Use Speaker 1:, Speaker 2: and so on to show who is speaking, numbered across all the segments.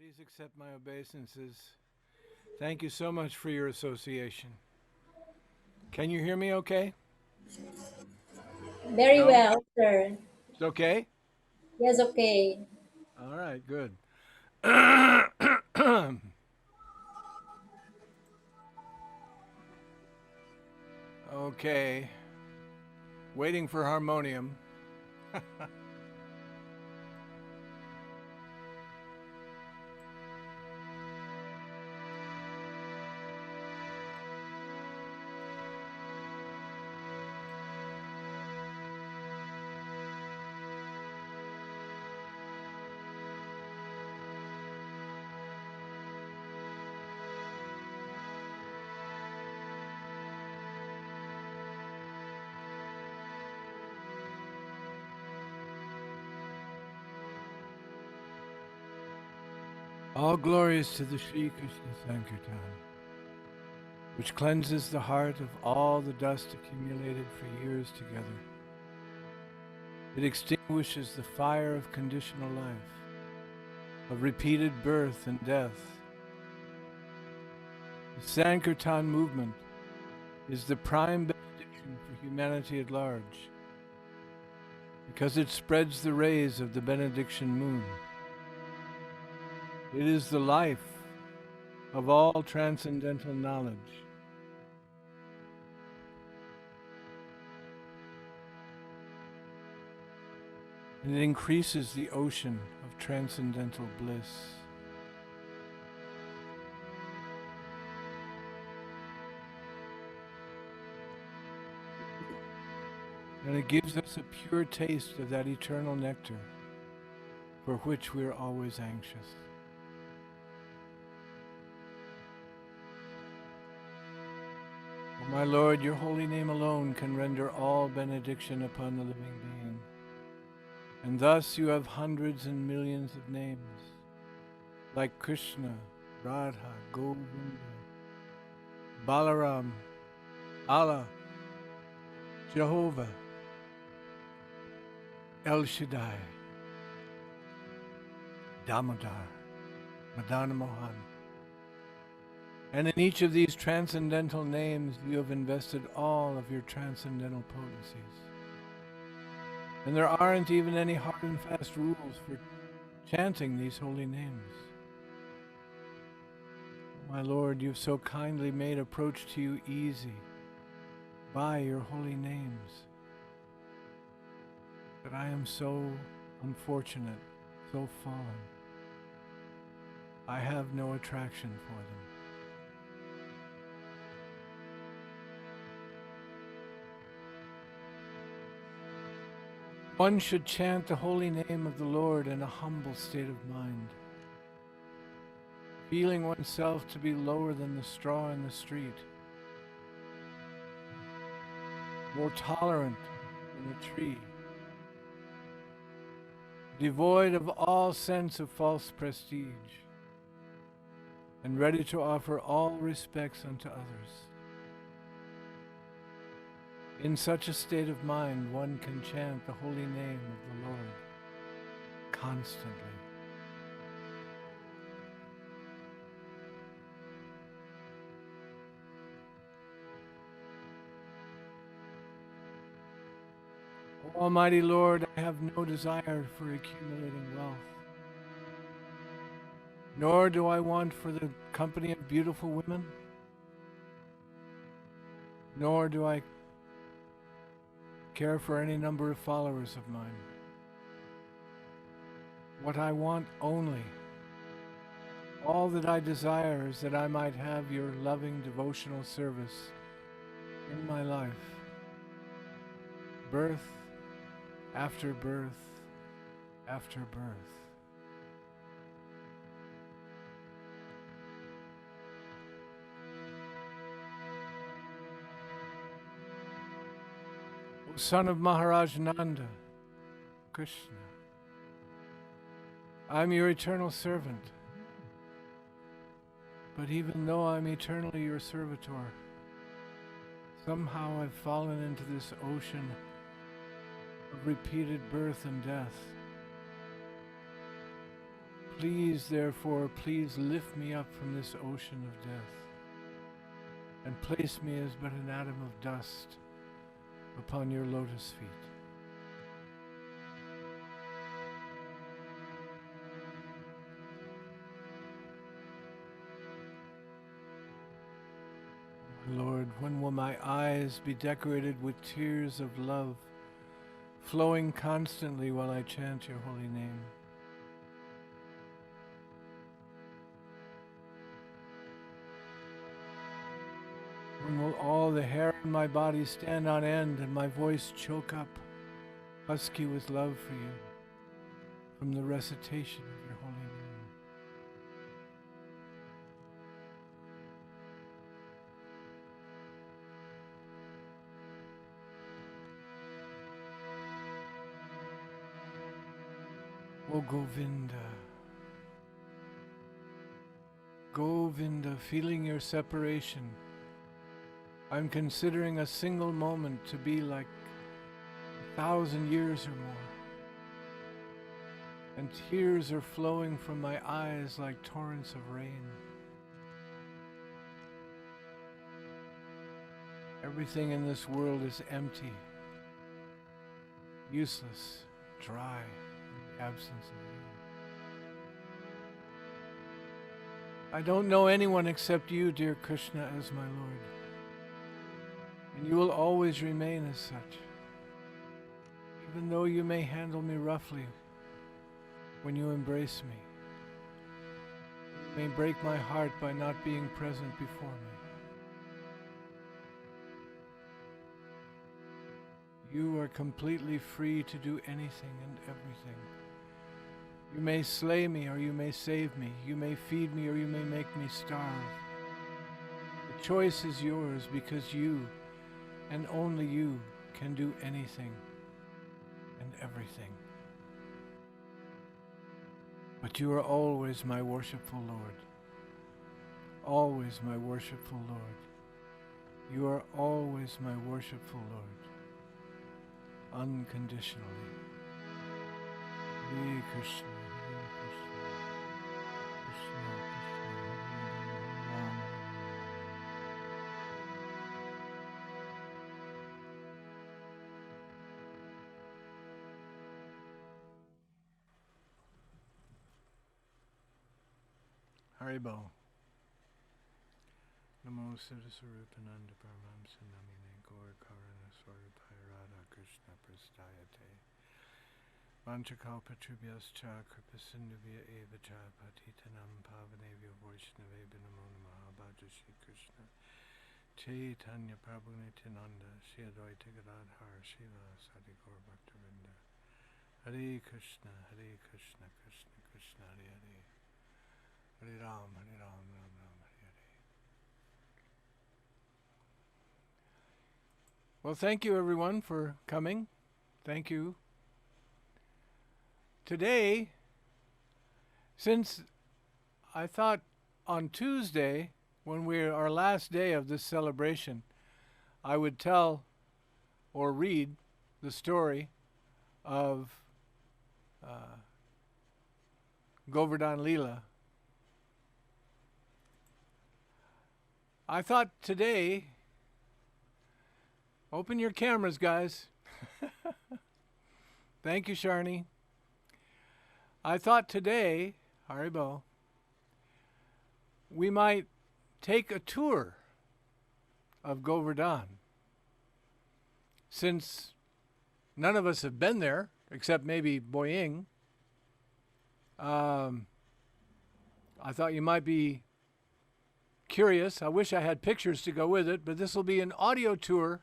Speaker 1: Please accept my obeisances. Thank you so much for your association. Can you hear me okay?
Speaker 2: Very
Speaker 1: No?
Speaker 2: well, sir.
Speaker 1: It's okay?
Speaker 2: Yes, okay.
Speaker 1: All right, good. Okay. Waiting for harmonium. All glories to the Sri Krishna Sankirtan, which cleanses the heart of all the dust accumulated for years together. It extinguishes the fire of conditional life, of repeated birth and death. The Sankirtan movement is the prime benediction for humanity at large, because it spreads the rays of the benediction moon. It is the life of all transcendental knowledge. And it increases the ocean of transcendental bliss. And it gives us a pure taste of that eternal nectar for which we are always anxious. O my Lord, your holy name alone can render all benediction upon the living being. And thus you have hundreds and millions of names, like Krishna, Radha, Govinda, Balaram, Allah, Jehovah, El Shaddai, Damodar, Madana Mohan. And in each of these transcendental names you have invested all of your transcendental potencies. And there aren't even any hard and fast rules for chanting these holy names. My Lord, you've so kindly made approach to you easy by your holy names that I am so unfortunate, so fallen. I have no attraction for them. One should chant the holy name of the Lord in a humble state of mind, feeling oneself to be lower than the straw in the street, more tolerant than a tree, devoid of all sense of false prestige, and ready to offer all respects unto others. In such a state of mind, one can chant the holy name of the Lord constantly. O Almighty Lord, I have no desire for accumulating wealth, nor do I want for the company of beautiful women, nor do I care for any number of followers of mine. What I want only, all that I desire, is that I might have your loving devotional service in my life, birth after birth after birth. O son of Maharaj Nanda, Krishna, I'm your eternal servant, but even though I'm eternally your servitor, somehow I've fallen into this ocean of repeated birth and death. Please, therefore, please lift me up from this ocean of death and place me as but an atom of dust upon your lotus feet. Lord, when will my eyes be decorated with tears of love, flowing constantly while I chant your holy name? When will all the hair on my body stand on end and my voice choke up, husky with love for you, from the recitation of your holy name? O Govinda, Govinda, feeling your separation, I'm considering a single moment to be like 1,000 years or more, and tears are flowing from my eyes like torrents of rain. Everything in this world is empty, useless, dry, in the absence of you. I don't know anyone except you, dear Krishna, as my Lord. And you will always remain as such, even though you may handle me roughly when you embrace me. You may break my heart by not being present before me. You are completely free to do anything and everything. You may slay me or you may save me. You may feed me or you may make me starve. The choice is yours, because you and only you can do anything and everything. But you are always my worshipful Lord. Always my worshipful Lord. You are always my worshipful Lord. Unconditionally. Hare Krishna, Hare Krishna, Krishna Krishna, Hare Ram. Haribo. Namo SIDDHASWARUPANANDA PARAMHAMSA Namine GOVARDHAN SWARUPAYA KRISHNA PRASTAYATE Vanchakalpatrubhyascha Kripasindhubhya eva cha Patitanam Pavanebhyo Vaishnavebhyo Namo Namaha Bhaja Shri Krishna Chaitanya Prabhu Nityananda Shri Advaita Gadadhar Srila Sadigaur Bhaktivinoda Hare Krishna Krishna Krishna Hare Hare Hare Ram Ram Ram Hare Hare. Well, thank you everyone for coming. Thank you. Today, since I thought on Tuesday, when we're our last day of this celebration, I would tell or read the story of Govardhan Lila. I thought today, open your cameras, guys. Thank you, Sharni. I thought today, Haribo, we might take a tour of Govardhan, since none of us have been there, except maybe Boying. I thought you might be curious. I wish I had pictures to go with it, but this will be an audio tour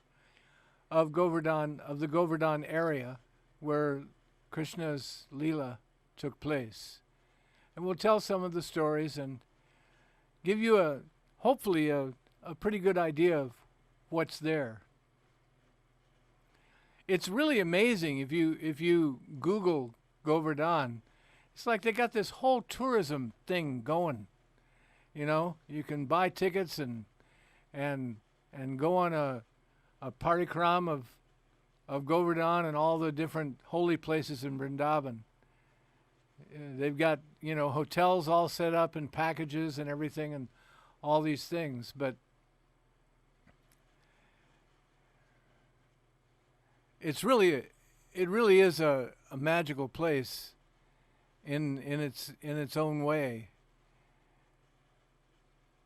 Speaker 1: of Govardhan, of the Govardhan area where Krishna's Leela took place. And we'll tell some of the stories and give you hopefully a pretty good idea of what's there. It's really amazing if you Google Govardhan. It's like they got this whole tourism thing going. You know, you can buy tickets and go on a parikram of Govardhan and all the different holy places in Vrndaban. they've got, hotels all set up and packages and everything and all these things. But it really is a magical place in its own way.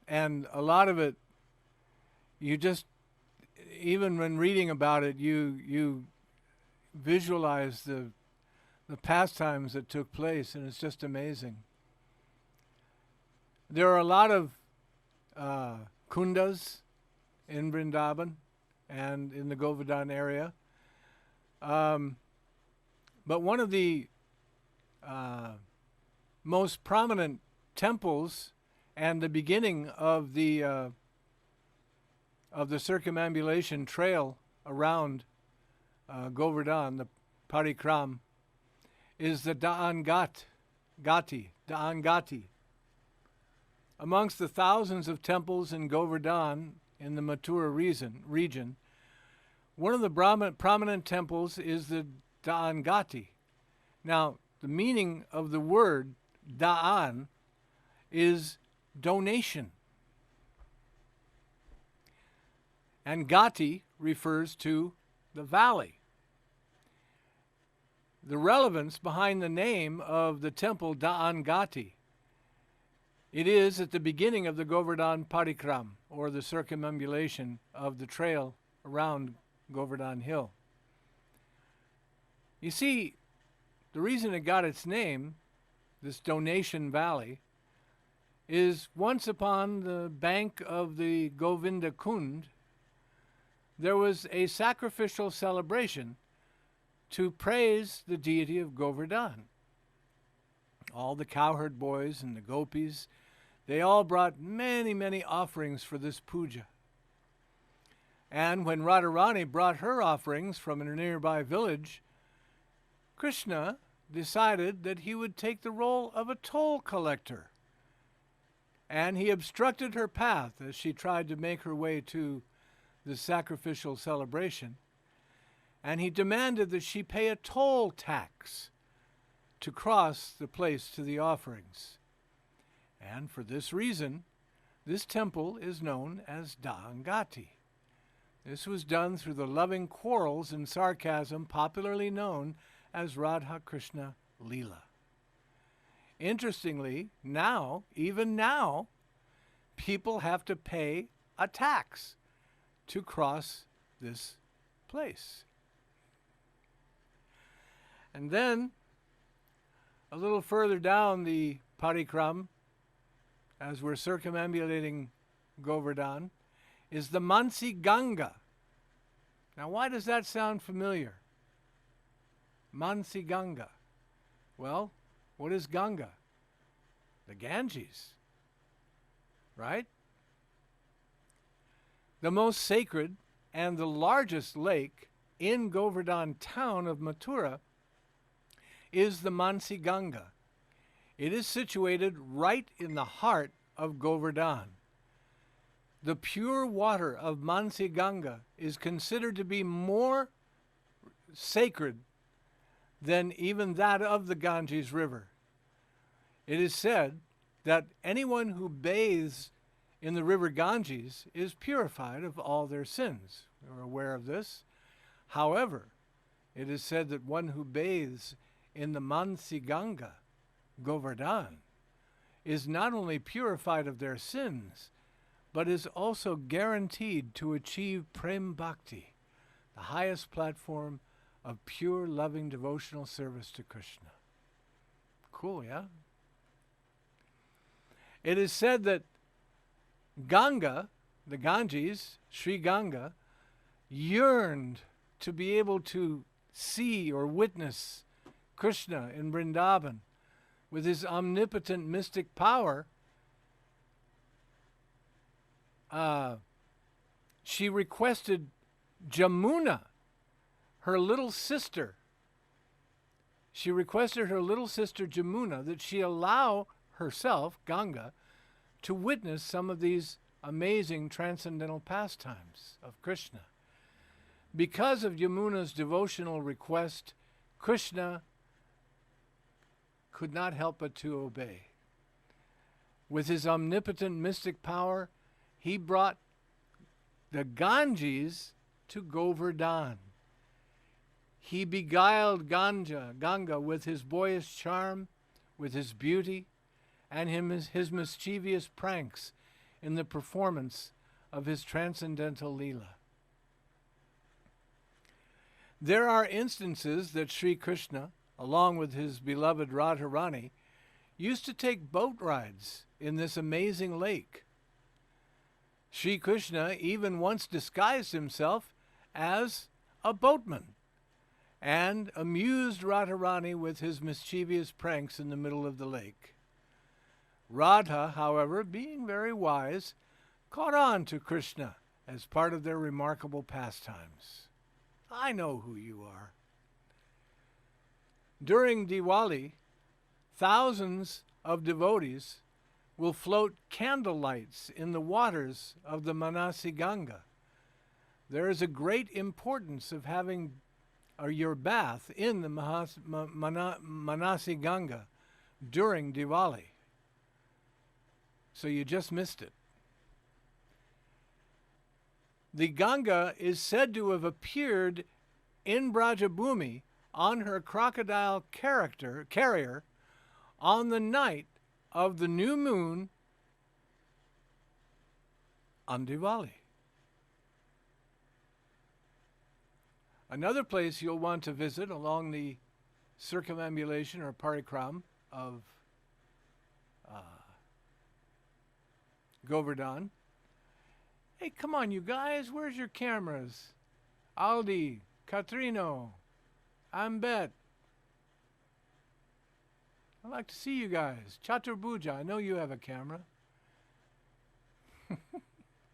Speaker 1: And a lot of it, you just, even when reading about it, you visualize the pastimes that took place, and it's just amazing. There are a lot of kundas in Vrndaban and in the Govardhan area. But one of the most prominent temples and the beginning of the circumambulation trail around Govardhan, the parikram, is the Ghati. Amongst the thousands of temples in Govardhan in the Mathura region, one of the prominent temples is the Ghati. Now, the meaning of the word Da'an is donation. And Ghati refers to the valley. The relevance behind the name of the temple Da'an Ghati, it is at the beginning of the Govardhan Parikram, or the circumambulation of the trail around Govardhan Hill. You see, the reason it got its name, this donation valley, is once upon the bank of the Govinda Kund, there was a sacrificial celebration to praise the deity of Govardhan. All the cowherd boys and the gopis, they all brought many, many offerings for this puja. And when Radharani brought her offerings from a nearby village, Krishna decided that he would take the role of a toll collector. And he obstructed her path as she tried to make her way to the sacrificial celebration. And he demanded that she pay a toll tax to cross the place to the offerings. And for this reason, this temple is known as Da'an Ghati. This was done through the loving quarrels and sarcasm popularly known as Radha-Krishna Leela. Interestingly, even now, people have to pay a tax to cross this place. And then, a little further down the parikram, as we're circumambulating Govardhan, is the MANSI Ganga. Now, why does that sound familiar? MANSI Ganga. Well, what is Ganga? The Ganges, right? The most sacred and the largest lake in Govardhan town of Mathura is the MANSI Ganga. It is situated right in the heart of Govardhan. The pure water of MANSI Ganga is considered to be more sacred than even that of the Ganges River. It is said that anyone who bathes in the river Ganges is purified of all their sins. We're aware of this. However, it is said that one who bathes in the MANSI Ganga, Govardhan, is not only purified of their sins, but is also guaranteed to achieve PREM Bhakti, the highest platform of pure, loving, devotional service to Krishna. Cool, yeah? It is said that Ganga, the Ganges, Sri Ganga, yearned to be able to see or witness Krishna in Vrndaban with his omnipotent mystic power. She requested Jamuna, her little sister. She requested her little sister Jamuna that she allow herself, Ganga, to witness some of these amazing transcendental pastimes of Krishna. Because of Yamuna's devotional request, Krishna could not help but to obey. With his omnipotent mystic power, he brought the Ganges to Govardhan. He beguiled Ganga with his boyish charm, with his beauty, and his mischievous pranks in the performance of his transcendental Leela. There are instances that Sri Krishna, along with his beloved Radharani, used to take boat rides in this amazing lake. Sri Krishna even once disguised himself as a boatman and amused Radharani with his mischievous pranks in the middle of the lake. Radha, however, being very wise, caught on to Krishna as part of their remarkable pastimes. I know who you are. During Diwali, thousands of devotees will float candle lights in the waters of the Manasi Ganga. There is a great importance of having your bath in the Manasi Ganga during Diwali. So you just missed it. The Ganga is said to have appeared in Brajabhumi on her crocodile carrier on the night of the new moon on Diwali. Another place you'll want to visit along the circumambulation or parikram of Govardhan. Hey, come on, you guys. Where's your cameras? Aldi, Katrino, Ambet. I'd like to see you guys. Chaturbuja, I know you have a camera.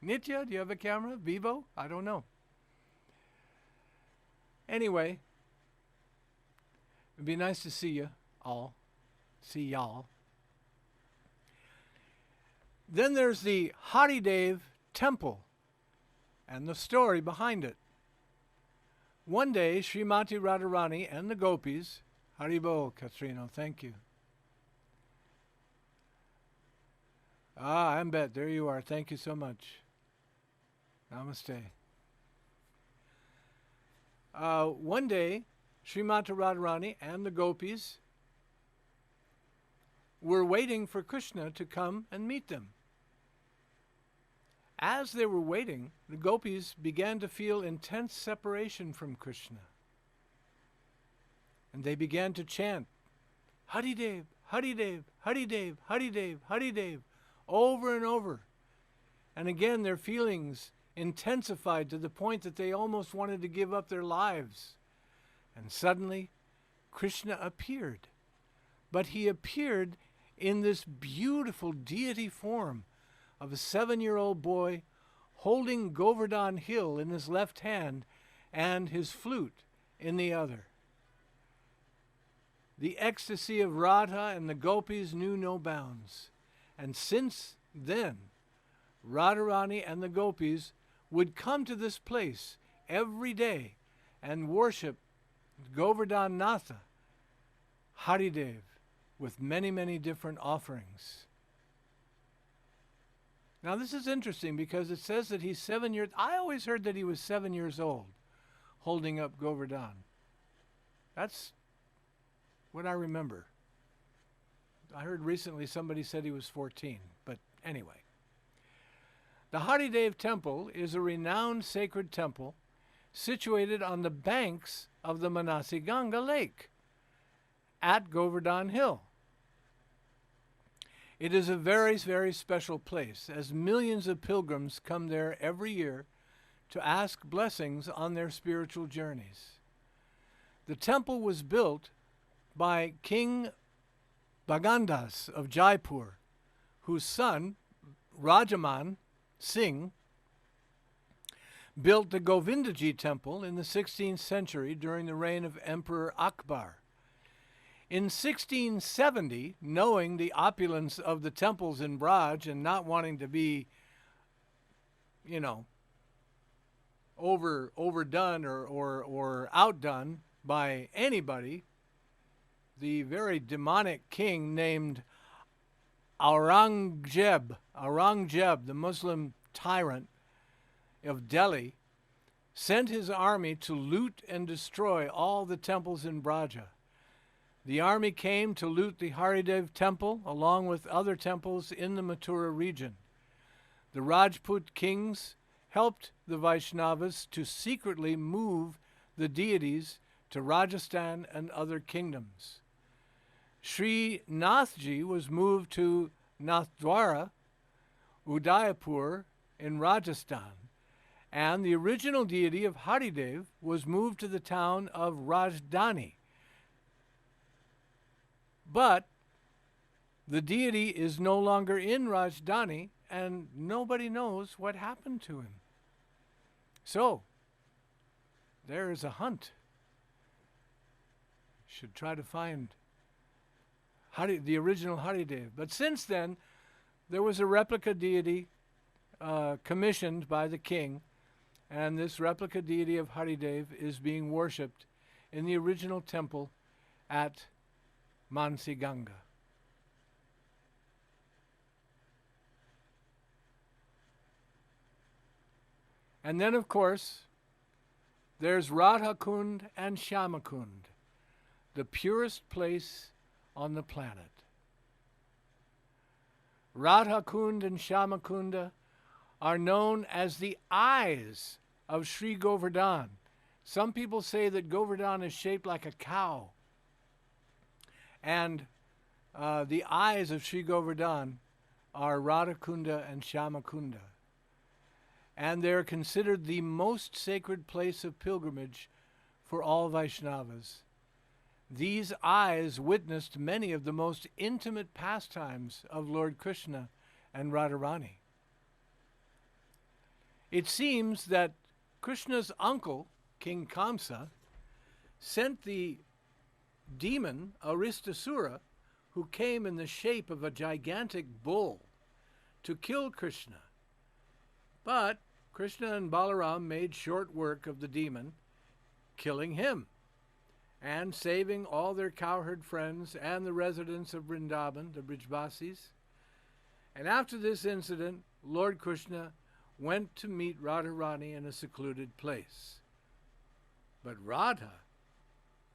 Speaker 1: Nitya, do you have a camera? Vivo? I don't know. Anyway, it'd be nice to see you all. See y'all. Then there's the Haridev Temple and the story behind it. One day, Srimati Radharani and the gopis, Haribol, Katrino, thank you. Ambet, there you are. Thank you so much. Namaste. One day, Srimati Radharani and the gopis were waiting for Krishna to come and meet them. As they were waiting, the gopis began to feel intense separation from Krishna. And they began to chant, Haridev, Haridev, Haridev, Haridev, Haridev, over and over. And again, their feelings intensified to the point that they almost wanted to give up their lives. And suddenly, Krishna appeared. But he appeared in this beautiful deity form of a 7-year-old boy holding Govardhan hill in his left hand and his flute in the other. The ecstasy of Radha and the gopis knew no bounds. And since then, Radharani and the gopis would come to this place every day and worship Govardhan Natha, Haridev, with many, many different offerings. Now this is interesting because it says that he's 7 years. I always heard that he was 7 years old holding up Govardhan. That's what I remember. I heard recently somebody said he was 14, but anyway. The Haridev Temple is a renowned sacred temple situated on the banks of the Manasi Ganga lake at Govardhan Hill. It is a very, very special place, as millions of pilgrims come there every year to ask blessings on their spiritual journeys. The temple was built by King Bhagandas of Jaipur, whose son, Rajaman Singh, built the Govindaji temple in the 16th century during the reign of Emperor Akbar. In 1670, knowing the opulence of the temples in Braj and not wanting to be, overdone or outdone by anybody, the very demonic king named Aurangzeb, the Muslim tyrant of Delhi, sent his army to loot and destroy all the temples in Braja. The army came to loot the Haridev temple along with other temples in the Mathura region. The Rajput kings helped the Vaishnavas to secretly move the deities to Rajasthan and other kingdoms. Sri Nathji was moved to Nathdwara, Udaipur in Rajasthan, and the original deity of Haridev was moved to the town of Rajdhani. But the deity is no longer in Rajdhani, and nobody knows what happened to him. So, there is a hunt. Should try to find the original Haridev. But since then, there was a replica deity commissioned by the king, and this replica deity of Haridev is being worshipped in the original temple at MANSI Ganga. And then, of course, there's Radhakund and Shyamakund, the purest place on the planet. Radhakund and Shyamakunda are known as the eyes of Sri Govardhan. Some people say that Govardhan is shaped like a cow. And the eyes of Sri Govardhan are Radhakunda and Shyamakunda. And they're considered the most sacred place of pilgrimage for all Vaishnavas. These eyes witnessed many of the most intimate pastimes of Lord Krishna and Radharani. It seems that Krishna's uncle, King Kamsa, sent the demon Aristasura, who came in the shape of a gigantic bull, to kill Krishna. But Krishna and Balaram made short work of the demon, killing him, and saving all their cowherd friends and the residents of Vrndaban, the Brijvasis. And after this incident, Lord Krishna went to meet Radharani in a secluded place. But Radha,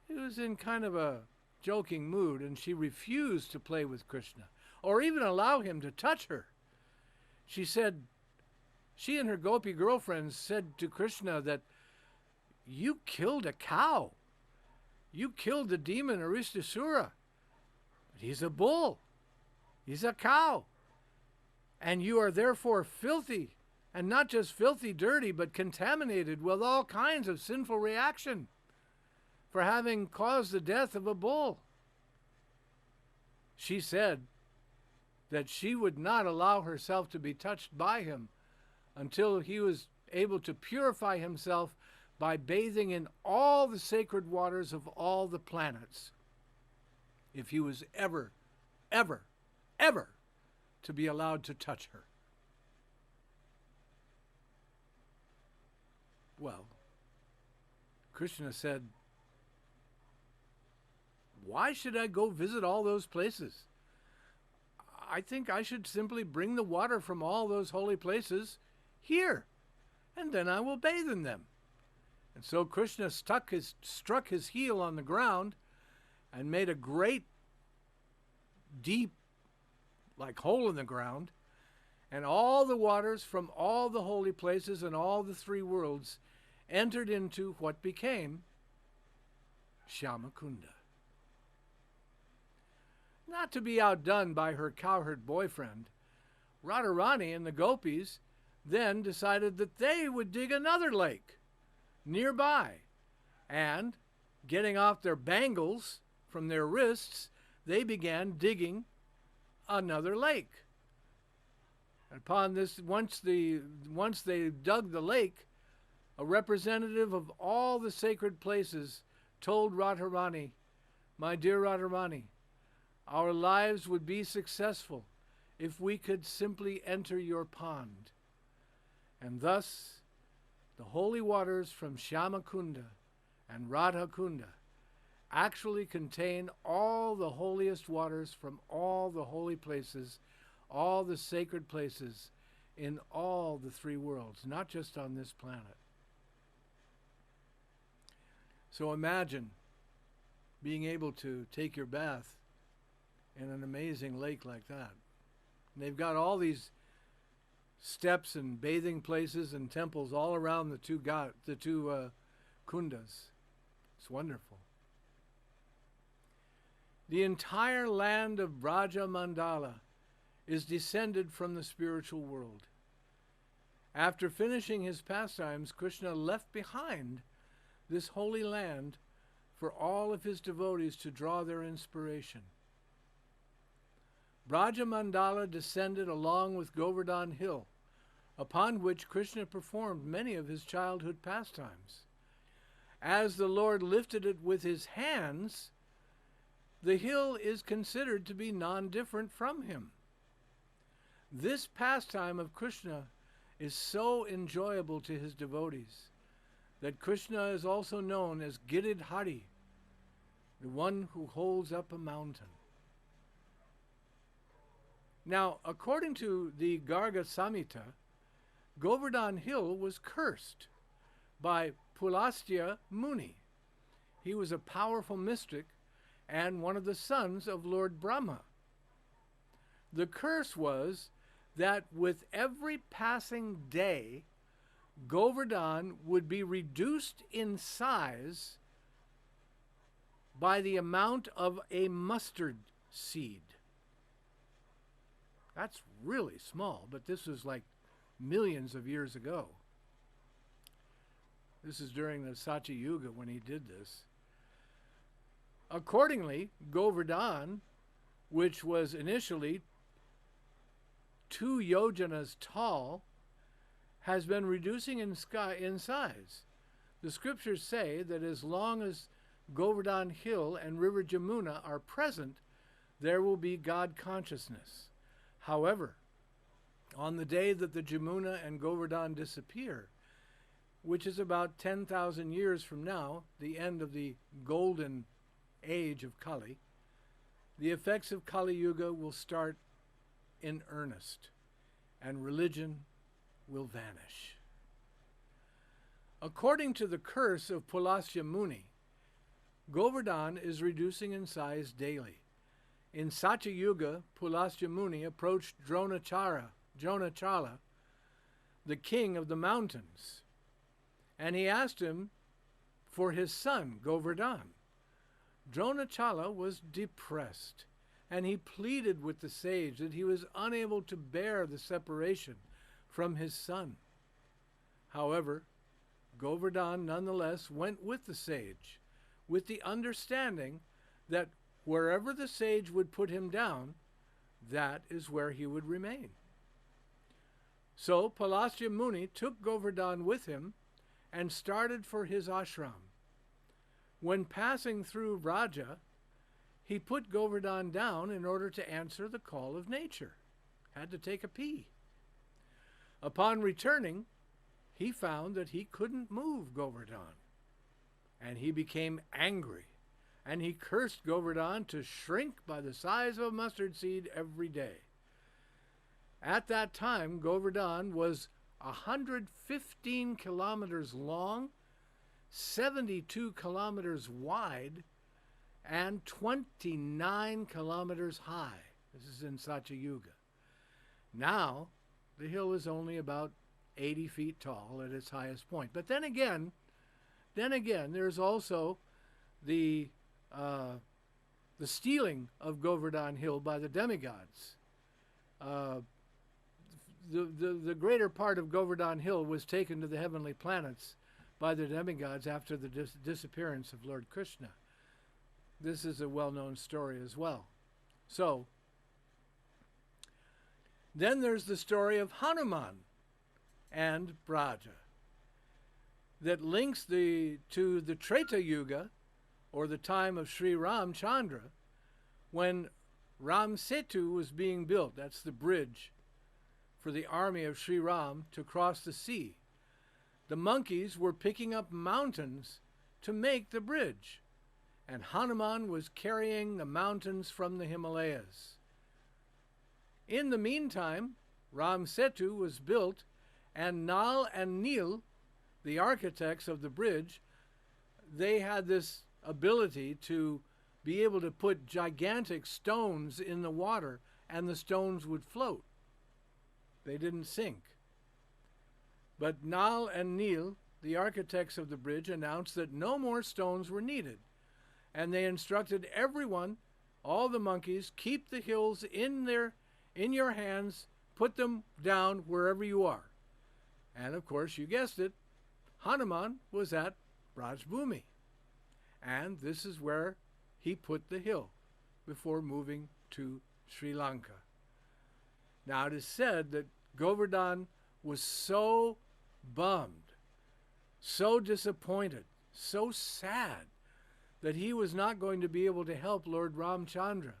Speaker 1: he was in kind of a joking mood, and she refused to play with Krishna or even allow him to touch her. She and her gopi girlfriends said to Krishna that, "You killed a cow. You killed the demon Aristasura. But he's a bull. He's a cow. And you are therefore filthy, and not just filthy dirty, but contaminated with all kinds of sinful reaction for having caused the death of a bull." She said that she would not allow herself to be touched by him until he was able to purify himself by bathing in all the sacred waters of all the planets, if he was ever, ever, ever to be allowed to touch her. Well, Krishna said, "Why should I go visit all those places? I think I should simply bring the water from all those holy places here, and then I will bathe in them." And so Krishna struck his heel on the ground and made a great, deep, like hole in the ground, and all the waters from all the holy places and all the three worlds entered into what became Shyamakunda. Not to be outdone by her cowherd boyfriend, Radharani and the gopis then decided that they would dig another lake nearby, and getting off their bangles from their wrists, they began digging another lake. Upon this, once they dug the lake, a representative of all the sacred places told Radharani, "My dear Radharani, our lives would be successful if we could simply enter your pond." And thus, the holy waters from Shyamakunda and Radhakunda actually contain all the holiest waters from all the holy places, all the sacred places in all the three worlds, not just on this planet. So imagine being able to take your bath in an amazing lake like that. And they've got all these steps and bathing places and temples all around the two kundas. It's wonderful. The entire land of Braja Mandala is descended from the spiritual world. After finishing his pastimes, Krishna left behind this holy land for all of his devotees to draw their inspiration. Braja Mandala descended along with Govardhan Hill, upon which Krishna performed many of his childhood pastimes. As the Lord lifted it with his hands, the hill is considered to be non-different from him. This pastime of Krishna is so enjoyable to his devotees that Krishna is also known as Giridhari, the one who holds up a mountain. Now, according to the Garga Samhita, Govardhan Hill was cursed by Pulastya Muni. He was a powerful mystic and one of the sons of Lord Brahma. The curse was that with every passing day, Govardhan would be reduced in size by the amount of a mustard seed. That's really small, but this was like millions of years ago. This is during the Satya Yuga when he did this. Accordingly, Govardhan, which was initially 2 yojanas tall, has been reducing in size. The scriptures say that as long as Govardhan Hill and River Jamuna are present, there will be God consciousness. However, on the day that the Jamuna and Govardhan disappear, which is about 10,000 years from now, the end of the golden age of Kali, the effects of Kali Yuga will start in earnest, and religion will vanish. According to the curse of Pulastya Muni, Govardhan is reducing in size daily. In Satya Yuga, Pulastya Muni approached Dronachala, the king of the mountains, and he asked him for his son, Govardhan. Dronachala was depressed, and he pleaded with the sage that he was unable to bear the separation from his son. However, Govardhan nonetheless went with the sage, with the understanding that wherever the sage would put him down, that is where he would remain. So Pulastya Muni took Govardhan with him and started for his ashram. When passing through Vraja, he put Govardhan down in order to answer the call of nature. Had to take a pee. Upon returning, he found that he couldn't move Govardhan, and he became angry, and he cursed Govardhan to shrink by the size of a mustard seed every day. At that time, Govardhan was 115 kilometers long, 72 kilometers wide, and 29 kilometers high. This is in Satya Yuga. Now, the hill is only about 80 feet tall at its highest point. But then again, there's also the stealing of Govardhan Hill by the demigods. The greater part of Govardhan Hill was taken to the heavenly planets by the demigods after the disappearance of Lord Krishna. This is a well-known story as well. So, then there's the story of Hanuman and Braja that links to the Treta Yuga, or the time of Sri Ramchandra, when Ram Setu was being built. That's the bridge for the army of Sri Ram to cross the sea. The monkeys were picking up mountains to make the bridge. and Hanuman was carrying the mountains from the Himalayas. In the meantime, Ram Setu was built, and Nal and Neel, the architects of the bridge, they had this ability to be able to put gigantic stones in the water, and the stones would float. They didn't sink. But Nal and Neel, the architects of the bridge, announced that no more stones were needed, and they instructed everyone, all the monkeys, keep the hills in your hands, put them down wherever you are. And of course, you guessed it, Hanuman was at Rajbhumi, and this is where he put the hill before moving to Sri Lanka. Now it is said that Govardhan was so bummed, so disappointed, so sad that he was not going to be able to help Lord Ramchandra,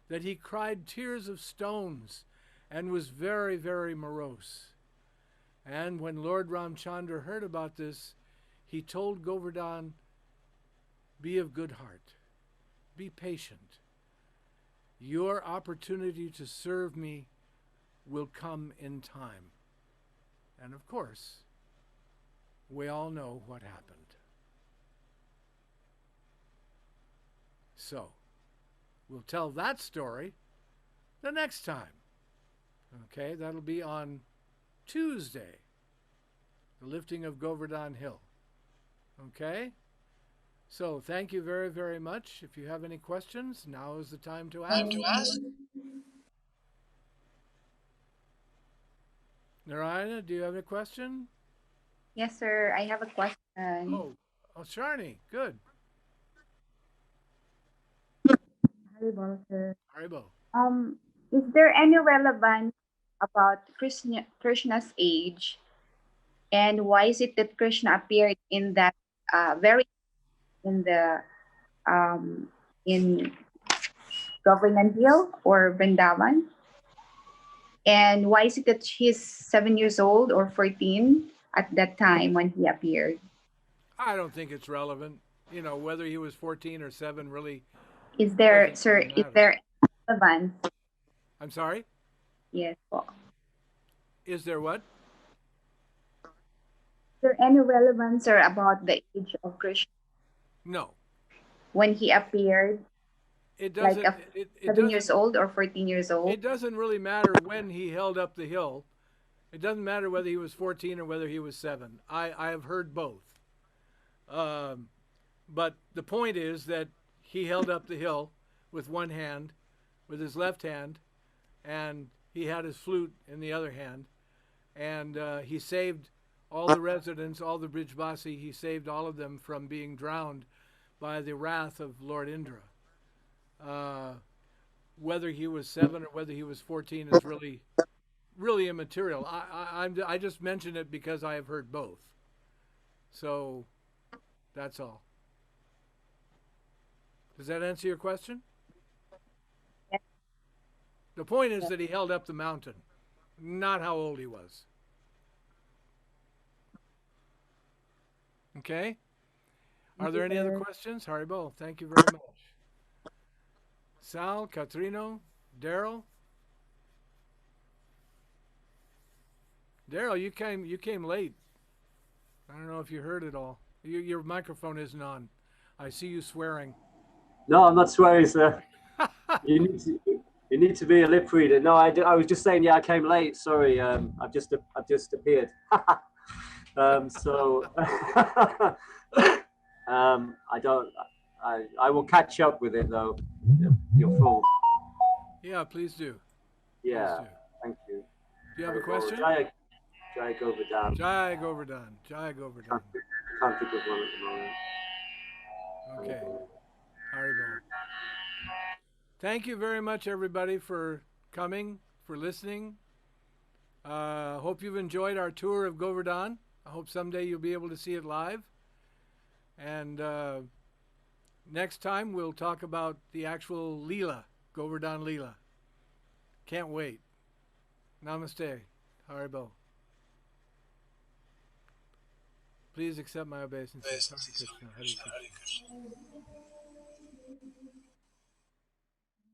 Speaker 1: that he cried tears of stones and was very, very morose. And when Lord Ramchandra heard about this, he told Govardhan, "Be of good heart, be patient. Your opportunity to serve me will come in time." And of course, we all know what happened. So, we'll tell that story the next time. Okay, that'll be on Tuesday, the lifting of Govardhan Hill. Okay? So, thank you very, very much. If you have any questions, now is the time to ask. Narayana, do you have a question?
Speaker 3: Yes, sir. I have a question.
Speaker 1: Oh, Sharni, good.
Speaker 3: Haribol, sir.
Speaker 1: Haribo.
Speaker 3: Is there any relevance about Krishna's age, and why is it that Krishna appeared in that very in the in Govardhan Hill or Vrindaban? And why is it that he's 7 years old or 14 at that time when he appeared?
Speaker 1: I don't think it's relevant. You know, whether he was 14 or 7 really
Speaker 3: Is there,
Speaker 1: doesn't
Speaker 3: sir,
Speaker 1: really
Speaker 3: is
Speaker 1: matter.
Speaker 3: there relevance?
Speaker 1: I'm sorry?
Speaker 3: Yes. Po.
Speaker 1: Is there what?
Speaker 3: Is there any relevance, sir, about the age of Krishna
Speaker 1: No.
Speaker 3: when he appeared?
Speaker 1: It
Speaker 3: Like
Speaker 1: doesn't.
Speaker 3: a
Speaker 1: It
Speaker 3: 7 years
Speaker 1: doesn't.
Speaker 3: old or 14 years old?
Speaker 1: It doesn't really matter when he held up the hill. It doesn't matter whether he was 14 or whether he was 7. I have heard both. But the point is that he held up the hill with one hand, with his left hand, and he had his flute in the other hand, and he saved all the residents, all the Brijbasi, he saved all of them from being drowned by the wrath of Lord Indra. Whether he was 7 or whether he was 14 is really immaterial. I just mention it because I have heard both. So that's all. Does that answer your question?
Speaker 3: Yes.
Speaker 1: The point is that he held up the mountain, not how old he was. Okay? Are there any other questions? Haribo, thank you very much. Sal, Katrino, Daryl? Daryl, you came late. I don't know if you heard it all. Your microphone isn't on. I see you swearing.
Speaker 4: No, I'm not swearing, sir. You need to be a lip reader. No, I was just saying, yeah, I came late. Sorry, I've just appeared. So I will catch up with it though. You're full.
Speaker 1: Yeah, please do.
Speaker 4: Yeah,
Speaker 1: Please do.
Speaker 4: thank you.
Speaker 1: Do you have a question?
Speaker 4: Jai Govardhan.
Speaker 1: Jai Govardhan. Jai Govardhan.
Speaker 4: Can't think of one at the moment.
Speaker 1: Okay. Haribo. Thank you very much, everybody, for coming, for listening. Hope you've enjoyed our tour of Govardhan. I hope someday you'll be able to see it live. And next time we'll talk about the actual Leela, Govardhan Leela. Can't wait. Namaste. Haribo. Please accept my obeisance. Hare Krishna. Hare Krishna.